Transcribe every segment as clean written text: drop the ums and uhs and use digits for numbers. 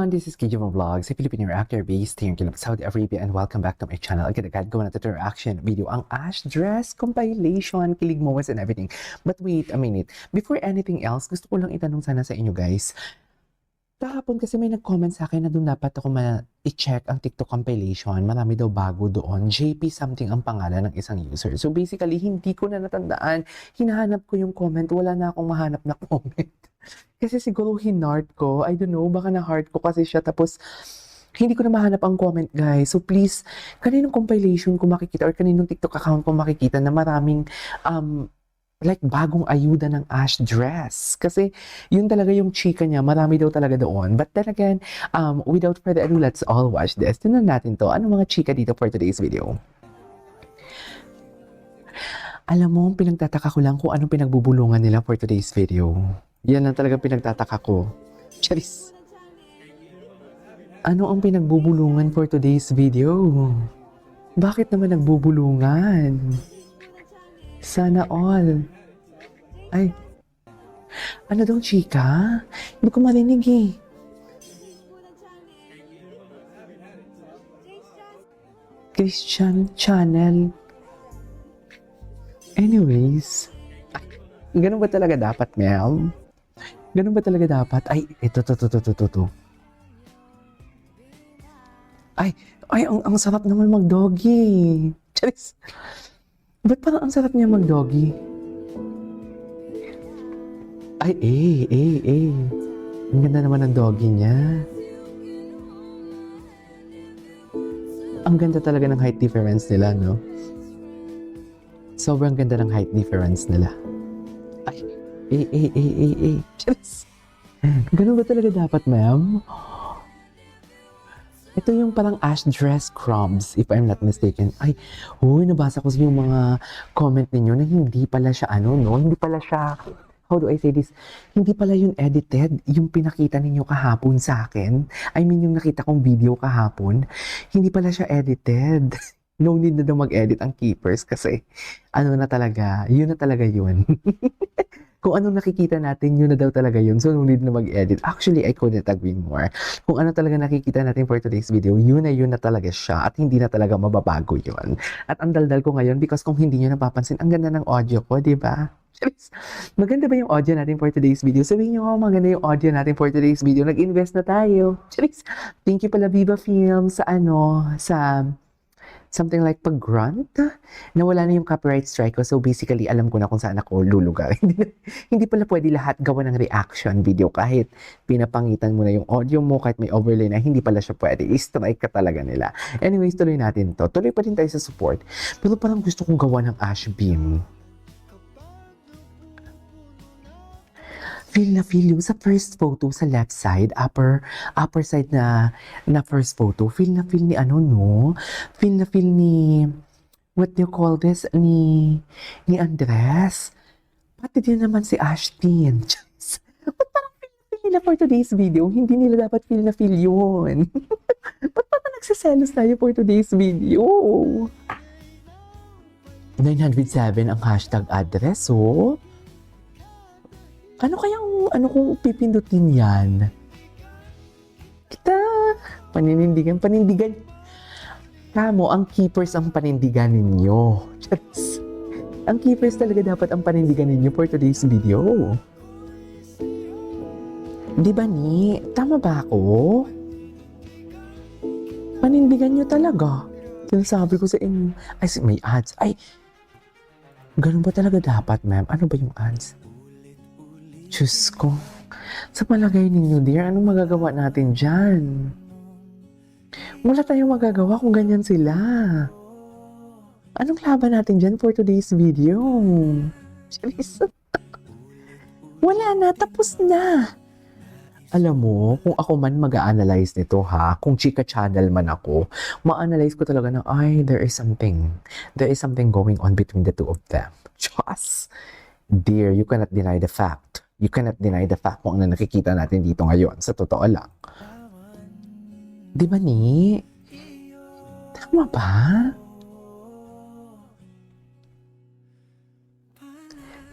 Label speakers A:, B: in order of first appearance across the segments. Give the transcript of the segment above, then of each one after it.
A: everyone, this is KJ Vlogs, a Filipino reactor based here in Saudi Arabia, and welcome back to my channel. Agad-agad gawa natin ito reaction video, ang Ash Dress compilation, kilig moments and everything. But wait a minute, before anything else, gusto ko lang itanong sana sa inyo guys. Kahapon kasi may nag-comment sa akin na doon dapat ako i-check ang TikTok compilation. Marami daw bago doon. JP something ang pangalan ng isang user. So basically, hindi ko na natandaan. Hinahanap ko yung comment. Wala na akong mahanap na comment. Kasi siguro hinart ko. I don't know, baka na-heart ko kasi siya. Tapos, hindi ko na mahanap ang comment, guys. So please, kaninong compilation ko makikita or kaninong TikTok account ko makikita na maraming like bagong ayuda ng Ash Dress. Kasi yun talaga yung chika niya. Marami daw talaga doon. But then again, without further ado, let's all watch this. Tignan natin to. Ano mga chika dito for today's video? Alam mo, pinagtataka ko lang kung anong pinagbubulungan nila for today's video. Yan lang talaga pinagtataka ko. Charis! Ano ang pinagbubulungan for today's video? Bakit naman nagbubulungan? Sana all. Ay. Ano daw, chika? Hindi ko marinig eh. Christian channel. Anyways. Ganun ba talaga dapat, Mel? Ganun ba talaga dapat? Ay, ito. Ay, ang sarap naman mag-doggy. Charis. Ba't parang ang sarap niya mag-doggy? Ay, Ang ganda naman ng doggy niya. Ang ganda talaga ng height difference nila, no? Sobrang ganda ng height difference nila. Ay, Charis. Ganun ba talaga dapat, ma'am? Ito yung parang Ash Dress crumbs, if I'm not mistaken. Ay, nabasa ko yung mga comment ninyo na hindi pala siya hindi pala siya, how do I say this? Hindi pala yung edited, yung pinakita ninyo kahapon sa akin. I mean, yung nakita kong video kahapon, hindi pala siya edited. No need na daw mag-edit ang keepers kasi yun na talaga yun. Kung anong nakikita natin, yun na daw talaga yun. So, no need na mag-edit. Actually, I couldn't agree more. Kung ano talaga nakikita natin for today's video, yun na talaga siya. At hindi na talaga mababago yun. At ang daldal ko ngayon, because kung hindi nyo napapansin, ang ganda ng audio ko, di ba? Maganda ba yung audio natin for today's video? Sabihin nyo, maganda yung audio natin for today's video. Nag-invest na tayo. Thank you pala, Viva Film, sa something like pag-grunt, nawala na yung copyright strike ko. So basically, alam ko na kung saan ako lulugar. Hindi pala pwede lahat gawa ng reaction video kahit pinapangitan mo na yung audio mo, kahit may overlay na, hindi pala siya pwede. I-strike ka talaga nila. Anyways, tuloy natin to. Tuloy pa din tayo sa support. Pero parang gusto kong gawa ng Ash Beam. Feel na feel yung sa first photo sa left side, upper side na first photo. Feel na feel ni Feel na feel ni, what do you call this? Ni Andres. Pati din naman si Ashtin. Ba't parang feel na feel nila for today's video? Hindi nila dapat feel na feel yun. Ba't parang nagsiselos tayo for today's video? 907 ang hashtag address, oh. Ano kung pipindutin yan? Kita, panindigan. Kamo, ang keepers ang panindigan ninyo. Just, ang keepers talaga dapat ang panindigan ninyo for today's video. Di ba ni? Tama ba ako? Panindigan nyo talaga. Sinasabi ko sa inyo. Ay, may ads. Ay, ganun ba talaga dapat, ma'am? Ano ba yung ads? Diyos ko, sa palagay ninyo, dear, anong magagawa natin dyan? Wala tayong magagawa kung ganyan sila. Anong laban natin dyan for today's video? Wala na, tapos na. Alam mo, kung ako man mag-a-analyze nito kung chika channel man ako, ma-analyze ko talaga na, there is something going on between the two of them. Just, dear, you cannot deny the fact. You cannot deny the fact kung ano nakikita natin dito ngayon. Sa totoo lang. Di ba ni? Tama ba?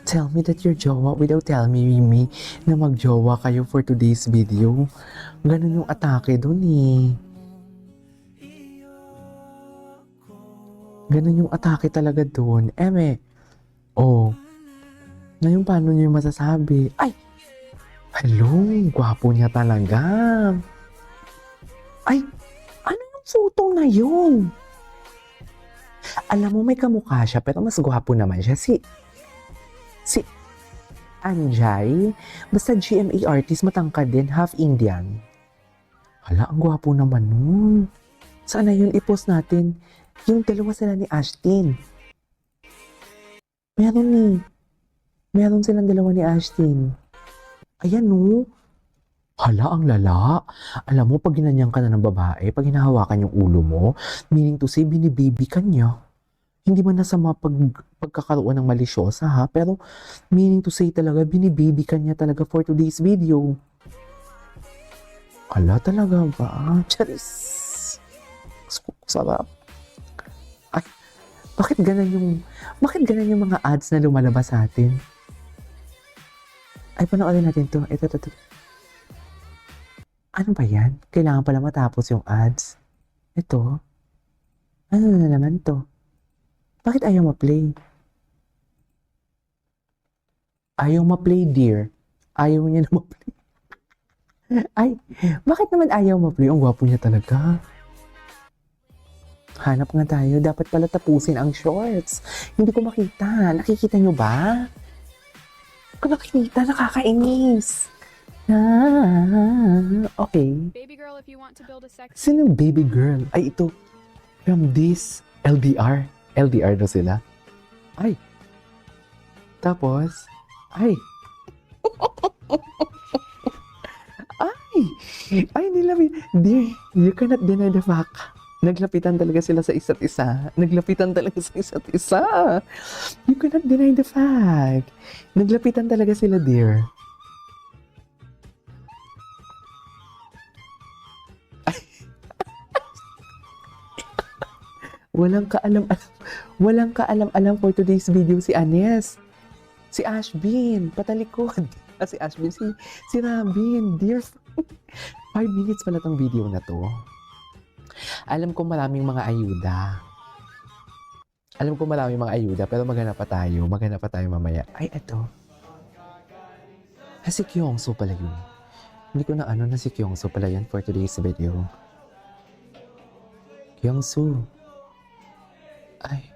A: Tell me that you're jowa without telling me na magjowa kayo for today's video. Ganun yung atake dun eh. Ganun yung atake talaga dun. Eme, oh, ngayon paano niyo masasabi? Ay! Hello, gwapo niya talaga. Ay, ano yung photo na yun? Alam mo, may kamukha siya, pero mas gwapo naman siya. Si Anjay, basta GMA artist, matangkad din, half Indian. Hala, ang gwapo naman nun. Sana yun i-post natin. Yung dalawa sila ni Ashtin. Meron silang dalawa ni Ashtin. Ayan no. Hala, ang lala. Alam mo, pag ginanyan ka na ng babae, pag hinahawakan yung ulo mo, meaning to say, binibaby ka niya. Hindi man nasa pagkakaroon ng malisyosa ha, pero meaning to say talaga, binibaby ka niya talaga for today's video. Hala, talaga ba? Charis. Sarap. Ay, bakit ganun yung mga ads na lumalabas sa atin? Ay, panoorin natin to. Ito. Ano ba yan? Kailangan pala matapos yung ads. Ito. Ano na naman to? Bakit ayaw ma-play? Ayaw ma-play, dear. Ayaw niya na ma-play. Ay, bakit naman ayaw ma-play? Ang gwapo niya talaga. Hanap nga tayo. Dapat pala tapusin ang shorts. Hindi ko makita. Nakikita niyo ba? Kung nakikita, nakakainis. Okay.
B: Baby girl, if you want to build a sex...
A: Sino baby girl? Ay, ito. From this LDR. LDR na sila. Ay. Tapos, ay. Ay, nilamin. Dear, you cannot deny the fact. Naglapitan talaga sila sa isa't isa. You cannot deny the fact. Naglapitan talaga sila, dear. Walang kaalam-alam for today's video si Anes. Si Ashbin, patalikod. Si Ashbin, si Rabin, dear. 5 minutes pala tong video na to. Alam ko maraming mga ayuda, pero maghanap pa tayo mamaya. Ay, eto. Si Kyungso pala yun. Hindi ko na si Kyungso pala yun for today's video. Kyungso. Ay.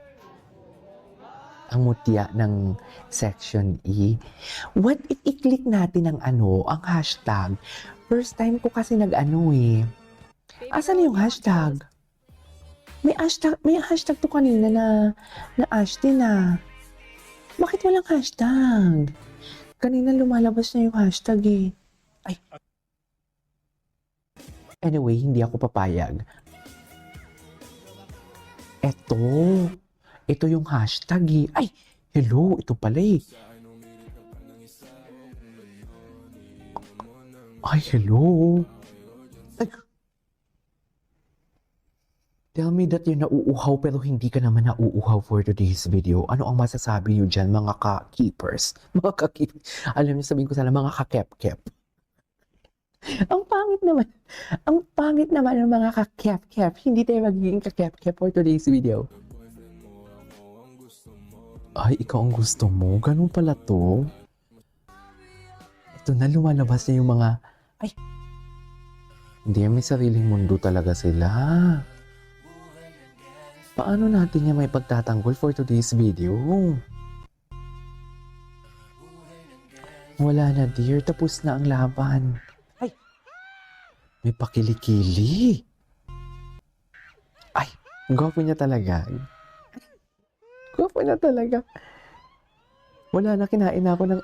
A: Ang mutya ng section E. What if i-click natin ang hashtag? First time ko kasi eh. Asan na yung hashtag? May hashtag to kanina na Ashtin na. Bakit walang hashtag? Kanina lumalabas na yung hashtag eh. Ay. Anyway, hindi ako papayag. Ito yung hashtag eh. Ay, hello, ito pala eh. Ay, hello. Ay. Tell me that you're nauuhaw pero hindi ka naman nauuhaw for today's video. Ano ang masasabi niyo dyan, mga ka-keepers? Alam niyo, sabihin ko sana, mga ka-kep-kep. Ang pangit naman ng mga ka-kep-kep. Hindi tayo magiging ka-kep-kep for today's video. Ay, ikaw ang gusto mo? Ganun pala to? Ito na, lumalabas na yung mga... Ay! Hindi, may sariling mundo talaga sila. Paano natin niya may pagtatanggol for today's video? Wala na, dear. Tapos na ang laban. Ay! May pakili-kili. Ay! Gwapo niya talaga. Wala na, kinain ako ng...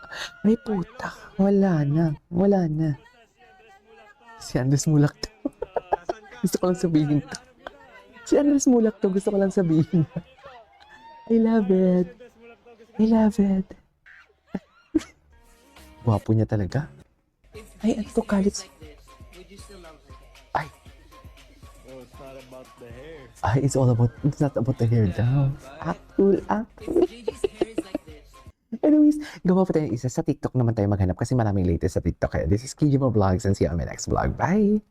A: Ay, puta. Wala na. Si Andres Mulak to. Gusto ko lang sabihin to. I love it. Gwapo niya talaga. Ay, ano to, kalit. Ay. It's not about the hair daw. Apple. Anyways, gawa pa tayo ng isa sa TikTok naman tayo maghanap kasi maraming latest sa TikTok. Kaya this is KGMO Vlogs and see you on my next vlog. Bye!